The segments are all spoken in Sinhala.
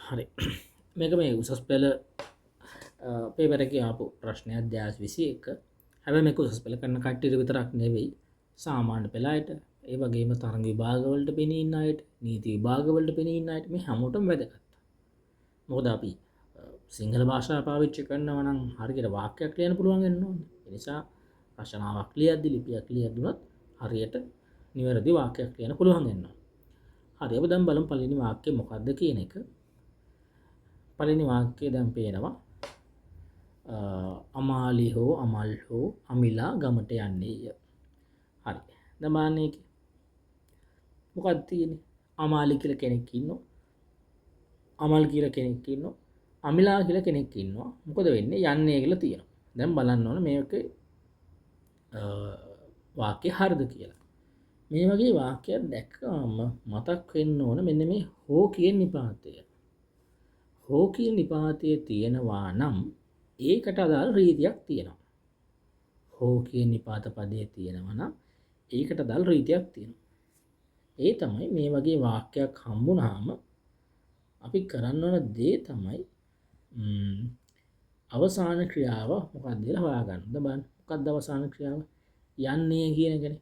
හරි මේක මේ උසස් පෙළ පේපරක ආපු ප්‍රශ්නයක් 2021 හැබැයි මේක උසස් පෙළ කරන කට්ටියට විතරක් නෙවෙයි සාමාන්‍ය පෙළායට ඒ වගේම තරඟ විභාගවලට පෙනී ඉන්න අයට නීති විභාගවලට පෙනී ඉන්න අයට මේ හැමෝටම වැදගත්. මොකද අපි සිංහල භාෂාව පාවිච්චි කරනවා නම් හරියට වාක්‍යයක් ලියන්න පුළුවන් වෙන්න ඕනේ. ඒ නිසා රචනාවක් ලියද්දි ලිපියක් ලියද්දුනත් හරියට නිවැරදි වාක්‍යයක් ලියන්න පුළුවන් වෙන්න ඕනේ. හරි අපි දැන් බලමු පළවෙනි වාක්‍යය මොකක්ද කියන එක. පළවෙනි වාක්‍යය දැන් පේනවා අමාලි හෝ අමල් හෝ අමිලා ගමට යන්නේය. හරි. දැන් බලන්න මේකේ මොකක්ද තියෙන්නේ? අමාලි කියලා කෙනෙක් ඉන්නවා. අමල් කියලා කෙනෙක් ඉන්නවා. අමිලා කියලා කෙනෙක් ඉන්නවා. මොකද වෙන්නේ? යන්නේ කියලා තියෙනවා. දැන් බලන්න ඕන මේක වාක්‍ය හරිද කියලා. මේ වගේ වාක්‍යයක් දැක්කම මතක් වෙන්න ඕන මෙන්න මේ හෝ කියන නිපාතය. හෝ කියන නිපාතයේ තියෙනවා නම් ඒකට අදාළ රීතියක් තියෙනවා. හෝ කියන නිපාත පදයේ තියෙනවා නම් ඒකට අදාළ රීතියක් තියෙනවා. ඒ තමයි මේ වගේ වාක්‍යයක් හම්බුනහම අපි කරන්න ඕන දේ තමයි අවසාන ක්‍රියාව මොකක්ද කියලා හොයාගන්න. බලන්න මොකක්ද අවසාන ක්‍රියාව? යන්නේ කියන එකනේ.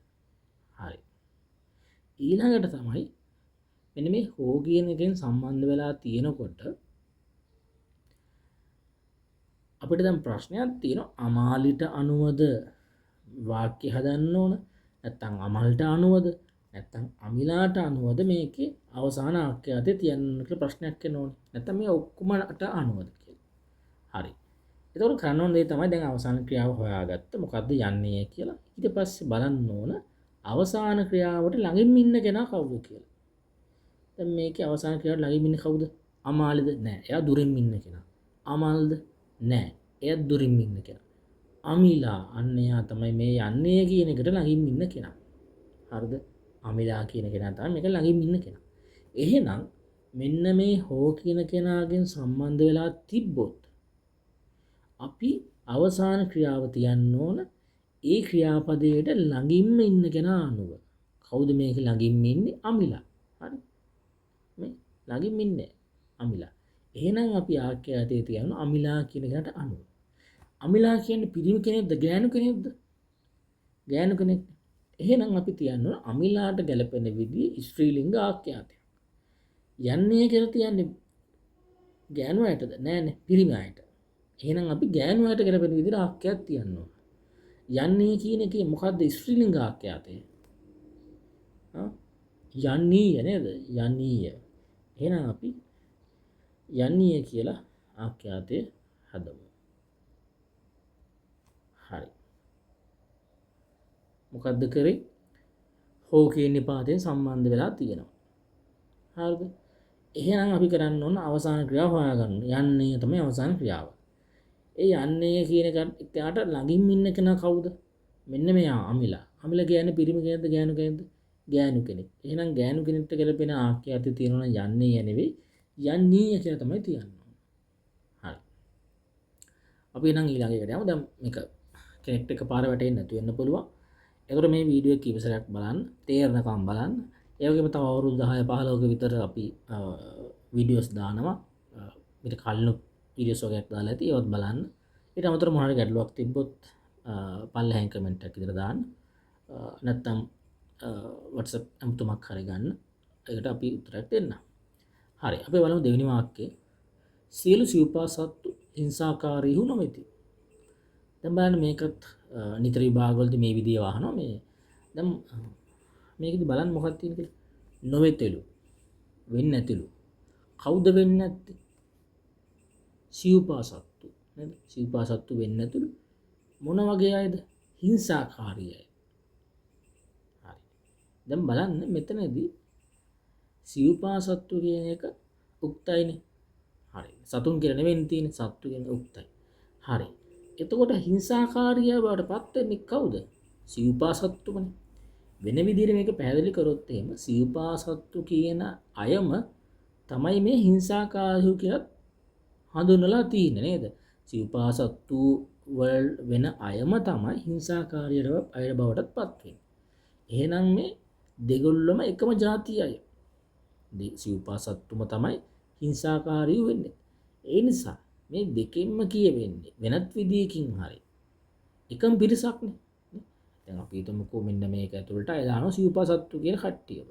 හරි. ඊළඟට තමයි මෙන්න මේ හෝ කියන එකෙන් සම්බන්ධ වෙලා තියෙනකොට අපිට දැන් ප්‍රශ්නයක් තියෙනවා අමාලිට අනුවද වාක්‍ය හදන්න ඕන නැත්නම් අමල්ට අනුවද නැත්නම් අමිලාට අනුවද මේකේ අවසාන ආඛ්‍යාතේ තියන්න කියලා ප්‍රශ්නයක් එන්න ඕනේ. නැත්නම් මේ ඔක්කොමට අනුවද කියලා. හරි. ඒතකොට කරන්න ඕන දේ තමයි දැන් අවසාන ක්‍රියාව හොයාගත්ත මොකද්ද යන්නේ කියලා. ඊට පස්සේ බලන්න ඕන අවසාන ක්‍රියාවට ළඟින් ඉන්න කෙනා කවුද කියලා. දැන් මේකේ අවසාන ක්‍රියාවට ළඟින් ඉන්නේ කවුද? අමාලිද? නෑ. එයා දුරින් ඉන්න කෙනා. අමල්ද? නෑ. එයා දුරින් ඉන්න කෙනා. අමිලා අන්න එයා තමයි මේ යන්නේ කියන එකට ළඟින් ඉන්න කෙනා. හරිද? අමිලා කියන කෙනා තමයි මේක ළඟින් ඉන්න කෙනා. එහෙනම් මෙන්න මේ හෝ කියන කෙනාගෙන් සම්බන්ධ වෙලා තිබ්බොත් අපි අවසාන ක්‍රියාව තියන්න ඕන ඒ ක්‍රියාපදයට ළඟින්ම ඉන්න කෙනා අනුව. කවුද මේක ළඟින්ම ඉන්නේ? අමිලා. හරි. මේ ළඟින්ම ඉන්නේ අමිලා. එහෙනම් අපි ආඛ්‍යාතයේ තියන්න අමිලා කියන කෙනාට අනුව. අමිලා කියන්නේ පිරිමි කෙනෙක්ද ගෑනු කෙනෙක්ද? ගෑනු කෙනෙක්. එහෙනම් අපි තියන්න ඕන අමිලාට ගැලපෙන විදිහේ ස්ත්‍රීලිංග ආඛ්‍යාතයක්. යන්නේ කියලා තියන්නේ ගෑනු අයටද? නෑනේ පිරිමි අයට. එහෙනම් අපි ගෑනු අයට ගැලපෙන විදිහට ආඛ්‍යාත තියන්න ඕන. යන්නේ කියන එකේ මොකද්ද ස්ත්‍රීලිංග ආඛ්‍යාතය? යන්නීය නේද? යන්නීය. එහෙනම් අපි යන්නීය කියලා ආඛ්‍යාතය හදමු. හරි. මොකද්ද කරේ? හෝ කියන නිපාතයෙන් සම්බන්ධ වෙලා තියෙනවා. හරිද? එහෙනම් අපි කරන්න ඕන අවසාන ක්‍රියාව හොයාගන්න. යන්නේ තමයි අවසාන ක්‍රියාව. ඒ යන්නේ කියන එකට ළඟින් ඉන්න කෙනා කවුද? මෙන්න මෙයා අමිලා. අමිලා කියන්නේ පිරිමි කෙනෙක්ද ගෑනු කෙනෙක්ද? ගෑනු කෙනෙක්. එහෙනම් ගෑනු කෙනෙක්ට ගැලපෙන ආඛ්‍යාතය තියෙනවා යන්නේ නෙවෙයි යන්නීය කියලා තමයි තියන්නේ. හරි. අපි නම් ඊළඟ එකට යමු. දැන් මේක කෙනෙක්ට එකපාර වැටෙන්නේ නැතු වෙන්න පුළුවන්. ඒකට මේ වීඩියෝ එක ඉවසරයක් බලන්න, තේරෙනකම් බලන්න. ඒ වගේම තව අවුරුදු 10 15ක විතර අපි වීඩියෝස් දානවා. ඊට කලින් වීඩියෝස් වගේක් දාලා ඇති. ඒවත් බලන්න. ඊට අමතරව මොනවා හරි ගැටලුවක් තිබ්බොත් පල්ලෙහෙන් කමෙන්ට් එකක් විතර දාන්න. නැත්නම් WhatsApp අමුතුමක් හරි ගන්න. ඒකට අපි උත්තරයක් දෙන්න. හරි. අපි බලමු දෙවෙනි වාක්‍යය. සියලු සිව්පා සත්තු හිංසාකාරී වූ නොමෙති. දැන් බලන්න මේකත් නිතර විභාගවලදී මේ විදිය වහනවා මේ. දැන් මේකෙදි බලන්න මොකක්ද තියෙන්නේ කියලා. නොවෙතලු. වෙන්නේ නැතිලු. කවුද වෙන්නේ නැත්තේ? සිව්පා සත්තු. නේද? සිව්පා සත්තු වෙන්නේ නැතිලු. මොන වගේ අයද? හිංසාකාරී අය. හරි. දැන් බලන්න මෙතනදී සිව්පා සත්තු කියන එක උක්තයිනේ. හරි. සතුන් කියලා නෙවෙයි තියෙන්නේ සත්තු කියන උක්තයි. හරි. එතකොට හිංසාකාරී බවට පත් වෙන්නේ කවුද? සිව්පා සත්තුමනේ. වෙන විදිහට මේක පැහැදිලි කරොත් එහෙම සිව්පා සත්තු කියන අයම තමයි මේ හිංසාකාරී කියලා හඳුන්වලා තියෙන්නේ නේද? සිව්පා සත්තු වල වෙන අයම තමයි හිංසාකාරී අය බවටත් පත් වෙන්නේ. එහෙනම් මේ දෙගොල්ලම එකම ජාතිය අය. සිව්පා සත්තුම තමයි හිංසාකාරී වෙන්නේ. ඒ නිසා මේ දෙකෙන්ම කියවෙන්නේ වෙනත් විදියකින් හරි එකම පිරිසක්නේ. දැන් අපි හිතමුකෝ මෙන්න මේක ඇතුළට අය දානවා සිව්පසත්තු කියන කට්ටියව.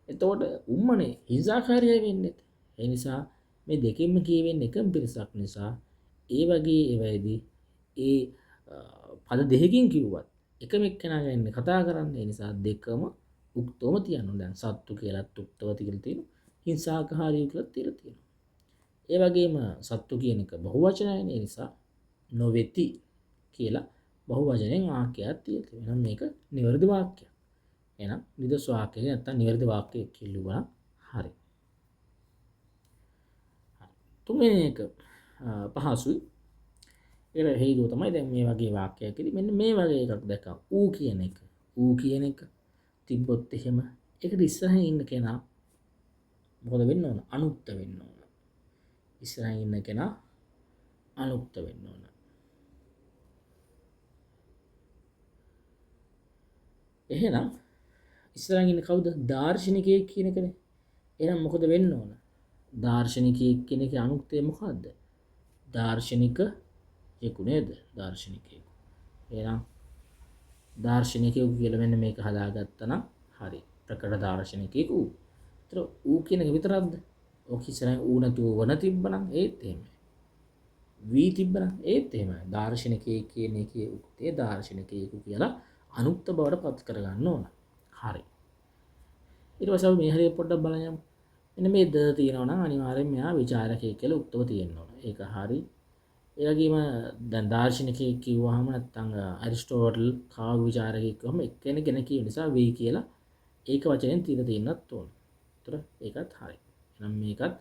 එතකොට උම්මනේ හිංසාකාරී වෙන්නේ. ඒ නිසා මේ දෙකෙන්ම කියවෙන්නේ එකම පිරිසක් නිසා ඒ වගේ ඒවයිදී ඒ පද දෙකකින් කිව්වත් එකම එක්කෙනා ගැන කතා කරන්නේ. ඒ නිසා දෙකම උක්තවම තියන්න. දැන් සත්තු කියලාත් උක්තව තියලා තියෙනවා. හිංසාකාරී කියලාත් තියලා තියෙනවා. ඒ වගේම සත්තු කියන එක බහුවචනයනේ. ඒ නිසා නොවෙති කියලා බහුවචනයෙන් වාක්‍යයක් තියලා තියෙනවා. එහෙනම් මේක නිවැරදි වාක්‍යයක්. එහෙනම් නිදොස් වාක්‍යය නැත්තම් නිවැරදි වාක්‍යයක් කියලුවා හරි. තුන්වෙනි එක පහසුයි. ඒකට හේතුව තමයි දැන් මේ වගේ වාක්‍යයකදී මෙන්න මේ වගේ එකක් දැක්කම ඌ කියන එක. ඌ කියන එක තිබ්බොත් එහෙම ඒකට ඉස්සරහින් ඉන්න කෙනා මොකද වෙන්න ඕන? අනුක්ත වෙන්න ඕන. ඉස්සරහින් ඉන්න කෙනා අනුක්ත වෙන්න ඕන. එහෙනම් ඉස්සරහින් ඉන්නේ කවුද? දාර්ශනිකයෙක් කියන එකනේ. එහෙනම් මොකද වෙන්න ඕන? දාර්ශනිකයෙක් කියන එකේ අනුක්තය මොකද්ද? දාර්ශනික යෙකු නේද? දාර්ශනිකයෙකු. එහෙනම් දාර්ශනිකයෙකු කියලා මෙන්න මේක හදාගත්තා නම් හරි. ප්‍රකට දාර්ශනිකයෙකු. ඒතර ඌ කියන එක විතරක්ද? ඔක ඉස්සරහින් ඌ නැතුව වන තිබ්බනම් ඒත් එහෙමයි. වී තිබ්බනම් ඒත් එහෙමයි. දාර්ශනිකයෙක් කියන එකේ උක්තේ දාර්ශනිකයෙකු කියලා අනුක්ත බවට පත් කරගන්න ඕන. හරි. ඊට පස්සේ අපි මේ හරිය පොඩ්ඩක් බලමු. මෙන්න මේ ද තියෙනවා නම් අනිවාර්යෙන් මෙයා විචාරකයෙක් කියලා උක්තව තියෙන්න ඕන. ඒක හරි. ඒ වගේම දැන් දාර්ශනිකයෙක් කිව්වහම නැත්නම් ඇරිස්ටෝටල් කාව්‍ය විචාරකයෙක් කිව්වම එක්කෙනෙක් ගැන කියන නිසා වෙයි කියලා ඒක වචනෙන් තියලා තියෙන්නත් ඕන. ඒතර ඒකත් හරි. එහෙනම් මේකත්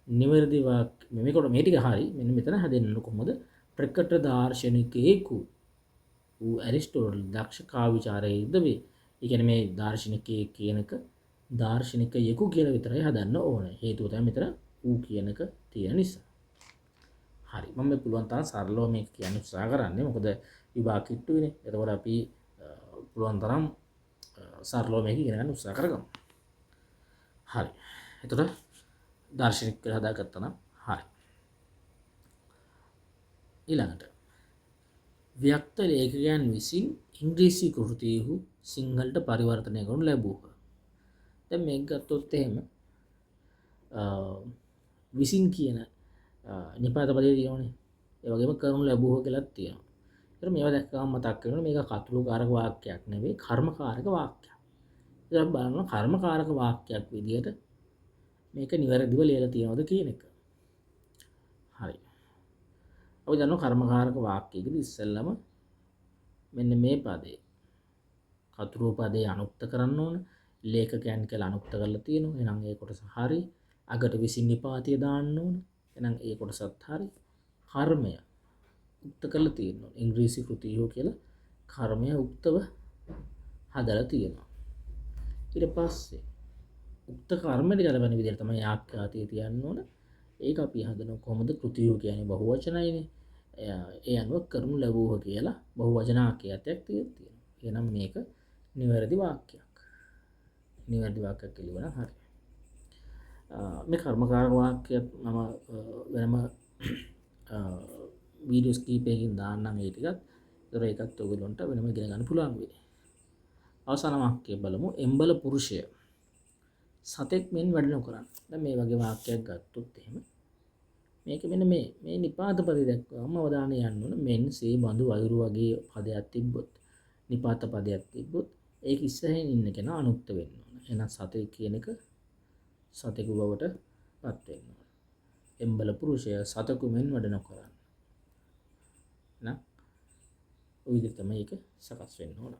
නිවැරදි වාක්‍ය මේකට මේ ටික හරි. මෙන්න මෙතන හැදෙන්න කොහොමද? ප්‍රකට දාර්ශනිකයෙකු ඌ ඇරිස්ටෝටල් දක්ෂ කාව්‍ය විචාරකයෙක්ද වේ. ඒ කියන්නේ මේ දාර්ශනිකයෙක් කියනක දාර්ශනිකයෙකු කියලා විතරයි හදන්න ඕනේ. හේතුව තමයි මෙතන ඌ කියනක තියෙන නිසා. හරි. මම මේ පුළුවන් තරම් සරලව මේක කියන්න උත්සාහ කරන්නේ. මොකද විභාග කිට්ටුවනේ. එතකොට අපි පුළුවන් තරම් සරලව මේක ඉගෙන ගන්න උත්සාහ කරගමු. හරි. එතකොට දාර්ශනික කියලා හදාගත්තා නම් හරි. ඊළඟට ව්‍යක්ත ලේඛකයන් විසින් ඉංග්‍රීසි කෘතියහු සිංහලට පරිවර්තනය කරනු ලැබූහ. දැන් මේක ගත්තොත් එහෙම විසින් කියන නිපාත පදේ තියෙනවනේ. ඒ වගේම කරනු ලැබුව කියලාත් තියෙනවා. ඒතර මේවා දැක්කම මතක් වෙනවා මේක කතුළුකාරක වාක්‍යයක් නෙවෙයි කර්මකාරක වාක්‍යයක්. ඉතින් බලන්න කර්මකාරක වාක්‍යයක් විදිහට මේක නිවැරදිව ලියලා තියෙනවද කියන එක. හරි. අපි දන්නවා කර්මකාරක වාක්‍යයකදී ඉස්සෙල්ලම මෙන්න මේ පදේ කතුරු පදේ අනුක්ත කරන්න ඕන. ලේඛකයන් කියලා අනුක්ත කරලා තියෙනවා. එහෙනම් ඒ කොටස හරි. අගට විසින් නිපාතය දාන්න ඕන. එහෙනම් ඒ කොටසත් හරි. කර්මය උක්ත කරලා තියෙනවා. ඉංග්‍රීසි කෘතියෝ කියලා කර්මය උක්තව හදලා තියෙනවා. ඊට පස්සේ උක්ත කර්මයට ගැලපෙන විදිහට තමයි ආඛ්‍යාතය තියන්න ඕන. ඒක අපි හදන කොහොමද? කෘතියෝ කියන්නේ බහුවචනයිනේ. ඒ අනුව කරනු ලැබුව කියලා බහුවචන ආඛ්‍යාතයක් තියෙනවා. එහෙනම් මේක නිවැරදි වාක්‍යයක්. නිවැරදි වාක්‍යයක් කියලා නම් හරි. මේ කර්මකාරක වාක්‍යයත් මම වෙනම වීඩියෝස් කීපයකින් දාන්නම් ඒ ටිකත්. ඒතර ඒකත් ඔයගොල්ලන්ට වෙනම ඉගෙන ගන්න පුළුවන් වෙයි. අවසාන වාක්‍යය බලමු. එම්බල පුරුෂය සතෙක් මෙන් වැඩ නොකරන. දැන් මේ වගේ වාක්‍යයක් ගත්තොත් එහෙම මේක මෙන්න මේ නිපාත පදේ දක්වාම අවධානය යන්න ඕන. මෙන් සේ බඳු වෛරු වගේ පදයක් තිබ්බොත් නිපාත පදයක් තිබ්බොත් ඒක ඉස්සරහින් ඉන්න කෙනා අනුක්ත වෙන්න ඕන. එහෙනම් සතෙක් කියන එක සතෙකු බවට පත් වෙන්න ඕන. එම්බල පුරුෂය සතෙකු මෙන් වැඩ නොකරන. ඔය විදිහට තමයි ඒක සකස් වෙන්න ඕන.